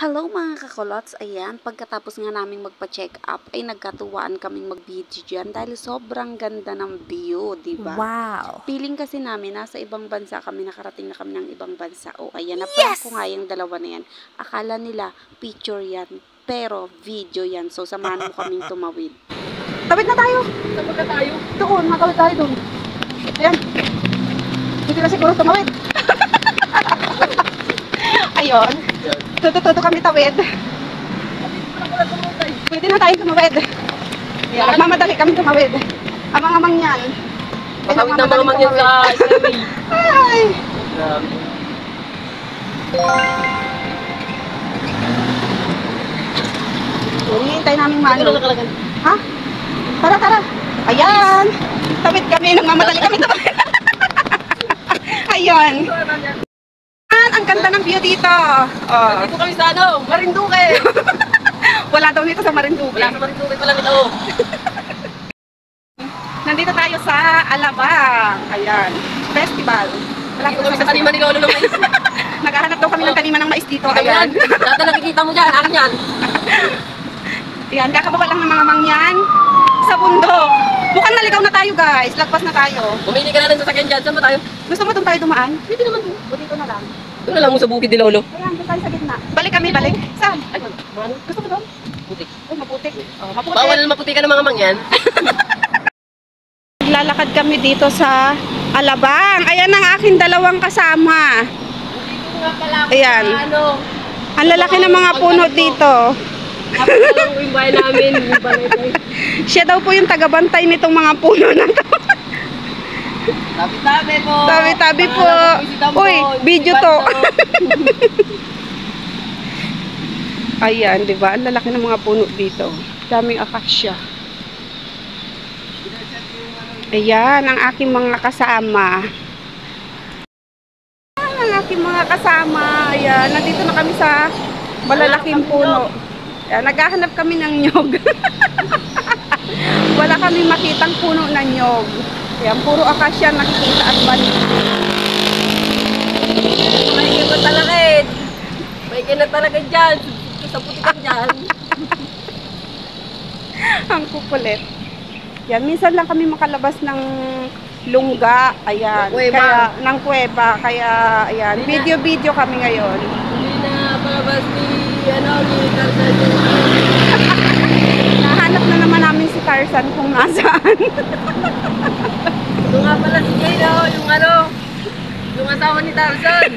Hello mga kakolots, ayan, pagkatapos nga naming magpa-check up ay nagkatuwaan kaming mag-video dyan dahil sobrang ganda ng view, diba? Wow! Feeling kasi namin nasa ibang bansa kami, nakarating na kami ng ibang bansa. O ayan, naprank ko nga yung dalawa na yan. Akala nila picture yan, pero video yan. So samahan mo kaming tumawid. Tawid na tayo! Saan ka tayo? Doon, matawid tayo doon. Ayan. Hindi na siguro tumawid. Ayun. Tuto kami tawid. Pwede na tayong tumawid. Ayan, nagmamadali kami tumawid. Amang-amang yan. Matawid na mga mangyan sa Islamay. Ay! Hintay namin mano. Ha? Tara, tara. Ayan. Tawid kami. Nagmamadali kami tumawid. Ayun. Ang ganda ng view dito. Oh. Dito kami sa Marinduque. Wala daw dito sa Marinduque. Wala sa Marinduque pala nito. Nandito tayo sa Alabang. Ayan. Festival. Wala Dito kami sa taniman ni Lolo ng mais. Naghahanap daw kami ng taniman ng mais dito. Ayan. Ayan. Dati nakikita mo dyan. Akin yan. Ayan. Kakababa lang ng mga mangyan sa bundok. Mukhang naligaw na tayo guys. Lagpas na tayo. Bumili ka na ng sasakyan dyan. Saan ba tayo? Gusto mo doon tayo dumaan? Pwede naman. O dito na lang. Doon na lang mo sa bukid ni Lolo. Ayan. Doon tayo sa gitna. Balik kami. Balik. Saan? Ay, ano? Gusto mo doon? Putik. Ay, maputik. Oh, maputik. Bawal maputi ka ng mga mangyan. Lalakad kami dito sa Alabang. Ayan ang aking dalawang kasama. Dito nga pala ako Ayan. sa ano. Ang lalaki ng mga puno dito. Kapag na lang yung bahay namin. Yung balay. Siya daw po yung tagabantay nitong mga puno na to. Tabi-tabi po. Tabi-tabi po. Uy, video to. Ayan, di ba? Ang lalaki ng mga puno dito. Daming akasya. Ayan, ang aking mga kasama. Ang aking mga kasama. Ayan, nandito na kami sa malalaking puno. Ayan, naghahanap kami ng nyog. Wala kami makitang puno na nyog. Ayan, puro akasya nakikita at bani. May na talaga eh. May na talaga dyan. Sa putikan dyan. Ang kukulit. Yan, minsan lang kami makalabas ng lungga, ayan, kaya ng kuweba, kaya ayan, video kami ngayon. Hindi na palabas ni Tarzan. Nahanap na naman namin si Tarzan kung nasaan. Ito nga pala si Jay, yung asawa ni Tarzan.